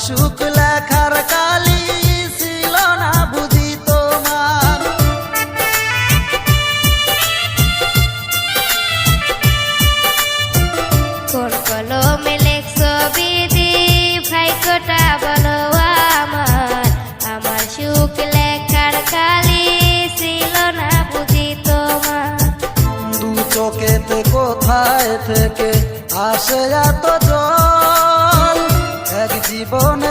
সুখ লেখার কালি ছিল না বুঝি তোমার। কোন কলমে লেখছো বিধি ভাগ্যটা বলো আমার, আমার সুখ লেখার কালি ছিল না বুঝি তোমার। দু চোখেতে কোথায় থেকে আসে এত জল, এক জীবন